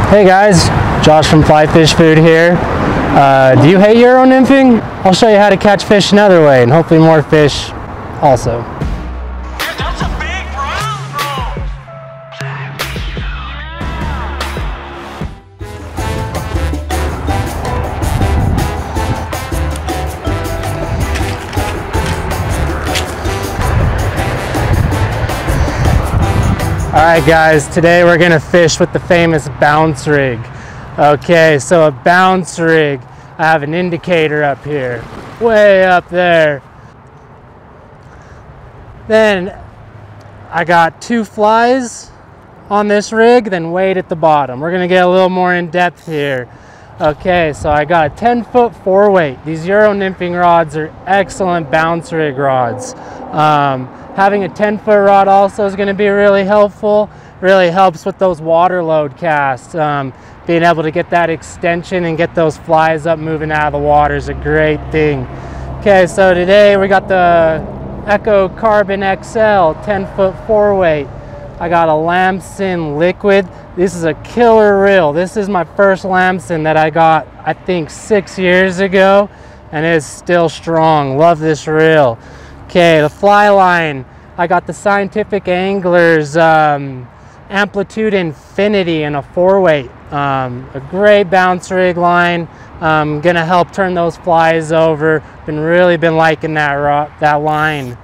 Hey guys, Josh from Fly Fish Food here. Do you hate Euro nymphing? I'll show you how to catch fish another way and hopefully more fish also. Dude, that's a big brown, bro. Alright guys, today we're going to fish with the famous bounce rig. Okay, so a bounce rig, I have an indicator up here, way up there. Then I got 2 flies on this rig, then weight at the bottom. We're going to get a little more in depth here. Okay, so I got a 10-foot 4-weight. These Euro nymphing rods are excellent bounce rig rods. Having a 10-foot rod also is going to be really helpful. Really helps with those water load casts. Being able to get that extension and get those flies up moving out of the water is a great thing. Okay, so today we got the Echo Carbon XL 10-foot 4-weight. I got a Lamson liquid. This is a killer reel. This is my first Lamson that I got, I think, 6 years ago, and it's still strong. Love this reel. Okay, the fly line, I got the Scientific Anglers Amplitude Infinity in a 4-weight. A great bounce rig line. Gonna help turn those flies over. Really been liking that line.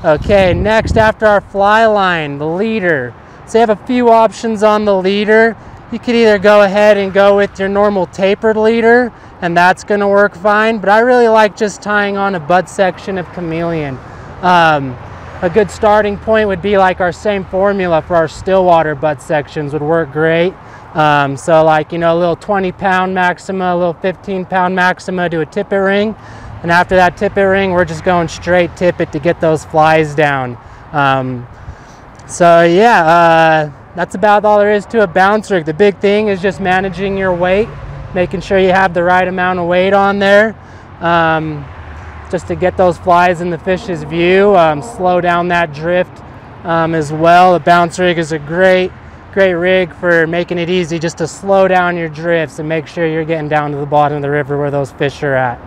Okay, next after our fly line, the leader. So you have a few options on the leader. You could either go ahead and go with your normal tapered leader, and that's going to work fine, but I really like just tying on a butt section of chameleon. A good starting point would be like our same formula for our stillwater butt sections would work great. So like, you know, a little 20-pound maxima, a little 15-pound maxima to a tippet ring, and after that tippet ring we're just going straight tippet to get those flies down. So yeah, that's about all there is to a bounce rig. The big thing is just managing your weight, making sure you have the right amount of weight on there, just to get those flies in the fish's view, slow down that drift as well. A bounce rig is a great rig for making it easy just to slow down your drifts and make sure you're getting down to the bottom of the river where those fish are at.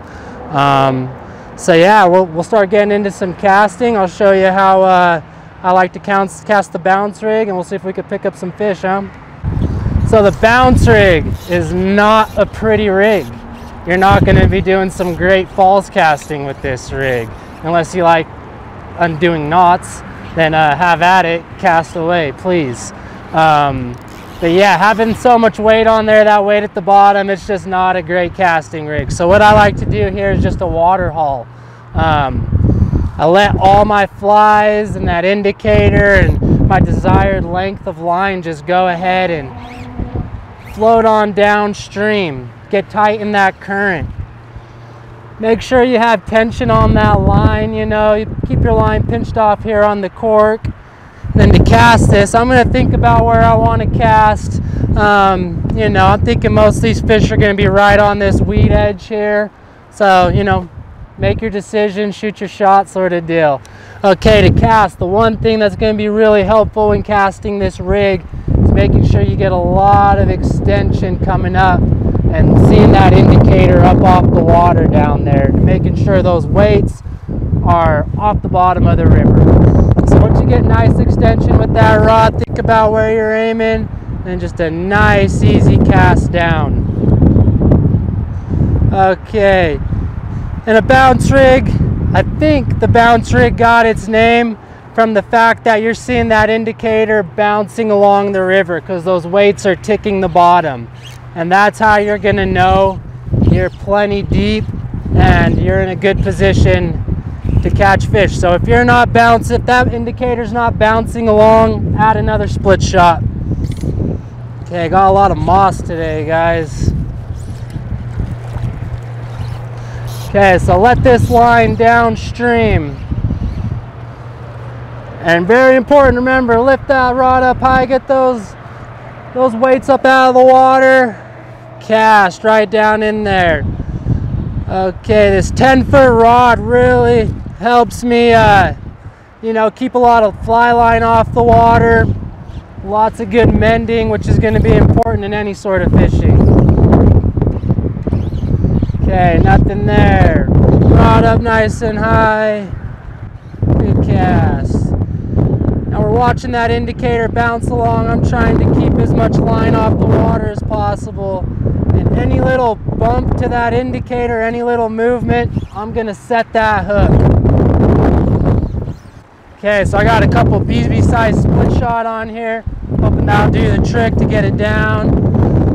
So yeah, we'll start getting into some casting. I'll show you how I like to cast the bounce rig, and we'll see if we could pick up some fish, huh? So the bounce rig is not a pretty rig. You're not going to be doing some great falls casting with this rig. Unless you like undoing knots, then have at it, cast away, please. But yeah, having so much weight on there, that weight at the bottom, it's just not a great casting rig. So what I like to do here is just a water haul. I let all my flies and that indicator and my desired length of line just go ahead and float on downstream. Get tight in that current. Make sure you have tension on that line, you know, you keep your line pinched off here on the cork. Then to cast this, I'm going to think about where I want to cast. You know, I'm thinking most of these fish are going to be right on this weed edge here. So, you know, make your decision, shoot your shot, sort of deal. Okay, to cast, the one thing that's going to be really helpful when casting this rig is making sure you get a lot of extension coming up and seeing that indicator up off the water down there, making sure those weights are off the bottom of the river. So once you get nice extension with that rod, think about where you're aiming, and just a nice easy cast down. Okay. And a bounce rig, I think the bounce rig got its name from the fact that you're seeing that indicator bouncing along the river because those weights are ticking the bottom. And that's how you're going to know you're plenty deep and you're in a good position to catch fish. So if you're not bouncing, if that indicator's not bouncing along, add another split shot. Okay, I got a lot of moss today, guys. Okay, so let this line downstream. And very important, remember, lift that rod up high, get those weights up out of the water, cast right down in there. Okay, this 10-foot rod really helps me, you know, keep a lot of fly line off the water. Lots of good mending, which is going to be important in any sort of fishing. Okay, nothing there. Rod up nice and high. Good cast. Now we're watching that indicator bounce along. I'm trying to keep as much line off the water as possible. And any little bump to that indicator, any little movement, I'm going to set that hook. Okay, so I got a couple BB size split shot on here, hoping that'll do the trick to get it down.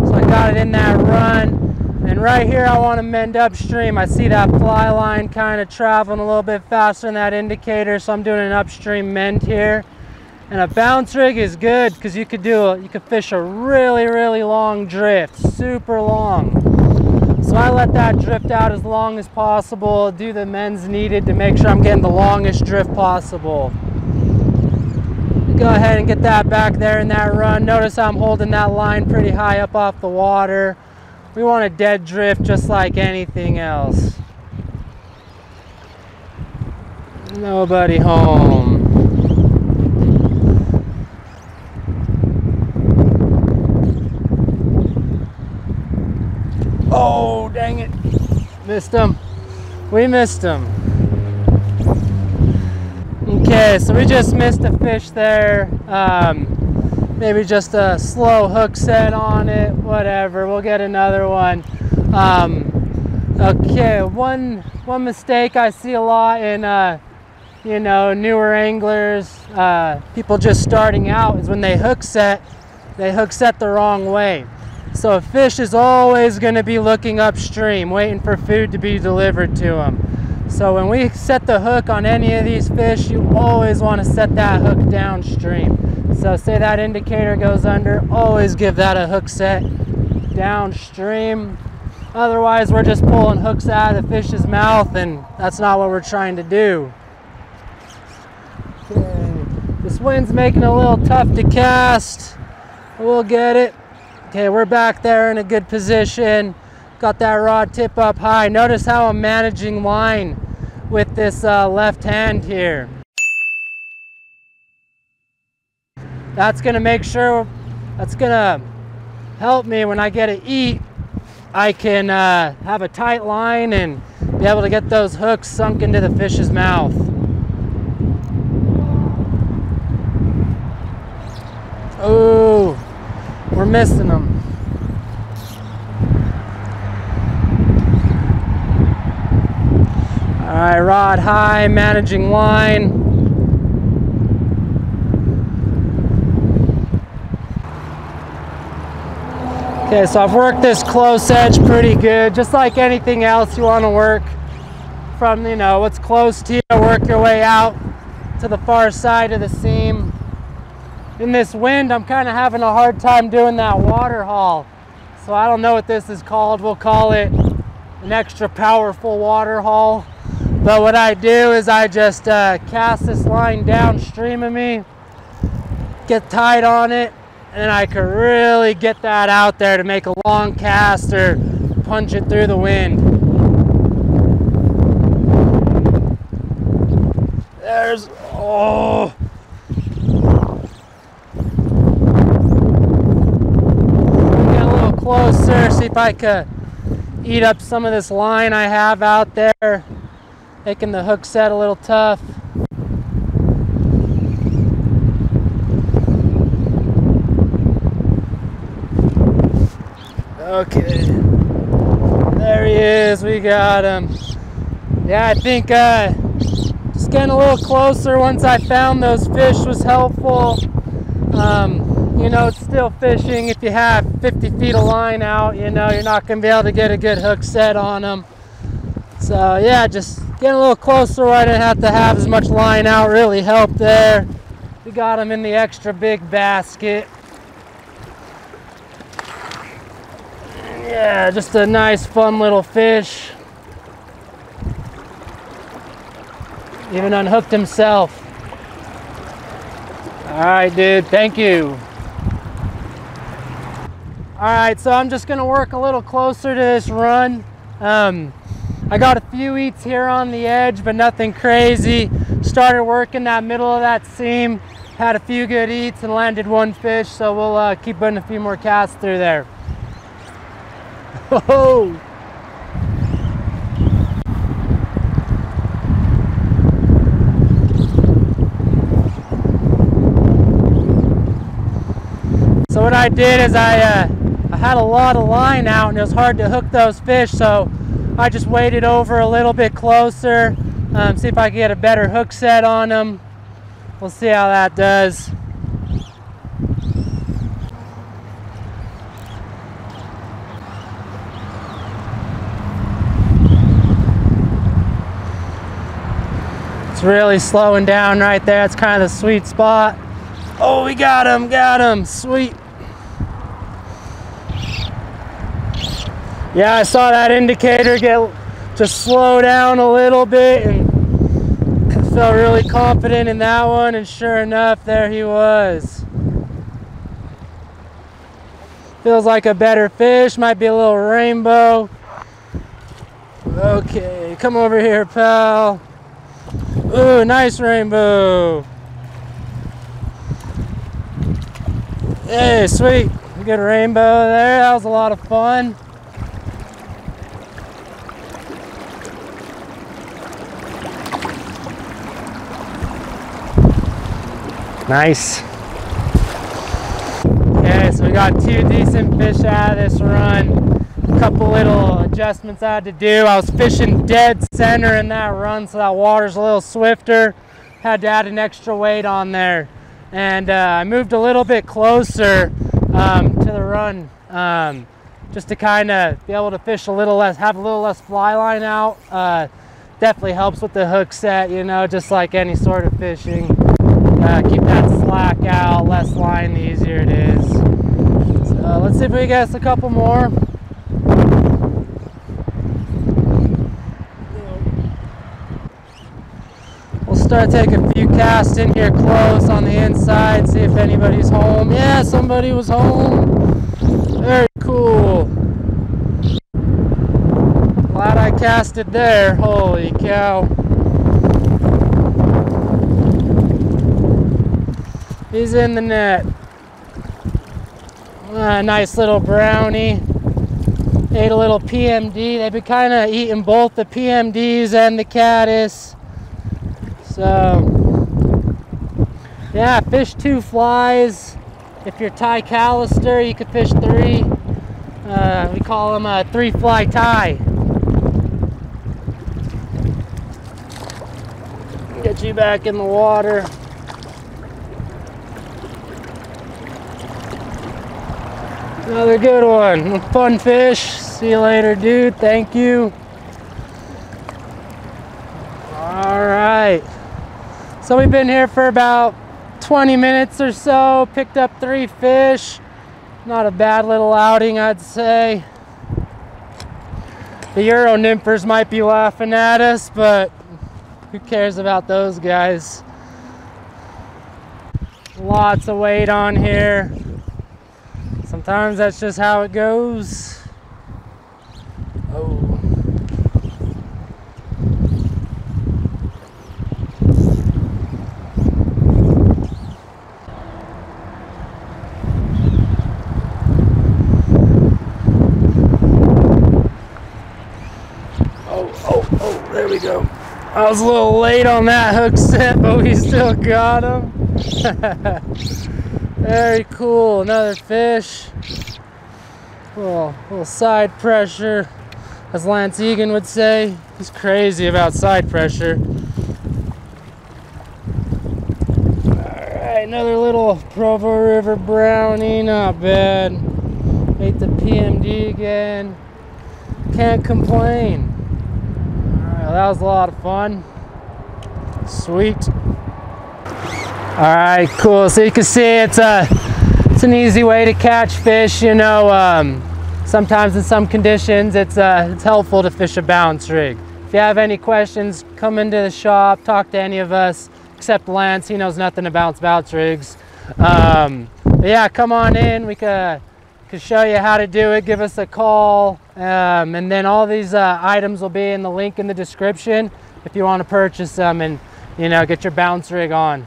So I got it in that run, and right here I want to mend upstream. I see that fly line kind of traveling a little bit faster than that indicator, so I'm doing an upstream mend here. And a bounce rig is good because you could fish a really long drift, super long. So I let that drift out as long as possible, do the mends needed to make sure I'm getting the longest drift possible. Go ahead and get that back there in that run. Notice how I'm holding that line pretty high up off the water. We want a dead drift just like anything else. Nobody home. Oh, dang it. Missed him. We missed him. Okay, so we just missed a fish there. Maybe just a slow hook set on it, whatever. We'll get another one. Okay, one mistake I see a lot in newer anglers, people just starting out, is when they hook set the wrong way. So a fish is always going to be looking upstream, waiting for food to be delivered to them. So when we set the hook on any of these fish, you always want to set that hook downstream. So say that indicator goes under, always give that a hook set downstream. Otherwise, we're just pulling hooks out of the fish's mouth, and that's not what we're trying to do. Okay. This wind's making it a little tough to cast. We'll get it. Okay, we're back there in a good position. Got that rod tip up high. Notice how I'm managing line with this left hand here. That's gonna help me when I get to eat. I can have a tight line and be able to get those hooks sunk into the fish's mouth. Oh, we're missing them. All right, rod high, managing line. Okay, so I've worked this close edge pretty good. Just like anything else, you want to work from, what's close to you, work your way out to the far side of the seam. In this wind, I'm kind of having a hard time doing that water haul. So I don't know what this is called. We'll call it an extra powerful water haul. But what I do is I just cast this line downstream of me, get tight on it, and I can really get that out there to make a long cast or punch it through the wind. Oh. Get a little closer, see if I could eat up some of this line I have out there, making the hook set a little tough. Okay, there he is, we got him. Yeah, I think just getting a little closer once I found those fish was helpful. It's still fishing. If you have 50 feet of line out, you're not going to be able to get a good hook set on them. So yeah, just getting a little closer where I didn't have to have as much line out really helped there. We got them in the extra big basket. Yeah, just a nice fun little fish. Even unhooked himself. All right, dude, thank you. All right, so I'm just gonna work a little closer to this run. I got a few eats here on the edge, but nothing crazy. Started working that middle of that seam. had a few good eats and landed one fish, so we'll keep putting a few more casts through there. Oh! So what I did is I had a lot of line out and it was hard to hook those fish, so I just waded over a little bit closer, see if I can get a better hook set on them. We'll see how that does. It's really slowing down right there. That's kind of the sweet spot. Oh, we got him, sweet. Yeah, I saw that indicator just slow down a little bit, and felt really confident in that one, and sure enough, there he was. Feels like a better fish, might be a little rainbow. Okay, come over here, pal. Ooh, nice rainbow. Hey, sweet, good rainbow there. That was a lot of fun. Nice. Okay, so we got 2 decent fish out of this run. A couple little adjustments I had to do. I was fishing dead center in that run, so that water's a little swifter. Had to add an extra weight on there. And I moved a little bit closer to the run, just to kind of be able to fish a little less, have a little less fly line out. Definitely helps with the hook set, you know, just like any sort of fishing. Keep that slack out, less line, the easier it is. So let's see if we get a couple more. We'll start taking a few casts in here close on the inside, see if anybody's home. Yeah, somebody was home. Very cool. Glad I casted there. Holy cow. He's in the net. Nice little brownie. Ate a little PMD. They've been kind of eating both the PMDs and the caddis. So, yeah, fish 2 flies. If you're Ty Callister, you could fish 3. We call them a 3-fly tie. Get you back in the water. Another good one. Fun fish. See you later, dude. Thank you. All right. So we've been here for about 20 minutes or so. Picked up 3 fish. Not a bad little outing, I'd say. The Euro nymphers might be laughing at us, but who cares about those guys? Lots of weight on here. Sometimes that's just how it goes. Oh. Oh, there we go. I was a little late on that hook set, but we still got him. Very cool, another fish. Little side pressure, as Lance Egan would say. He's crazy about side pressure. Alright, another little Provo River brownie, not bad. Ate the PMD again. Can't complain. Alright, that was a lot of fun. Sweet. Alright, cool. So you can see it's an easy way to catch fish, you know. Sometimes in some conditions it's helpful to fish a bounce rig. If you have any questions, come into the shop, talk to any of us, except Lance. He knows nothing about bounce rigs. But yeah, come on in. We could show you how to do it. Give us a call, and then all these items will be in the link in the description if you want to purchase them and, you know, get your bounce rig on.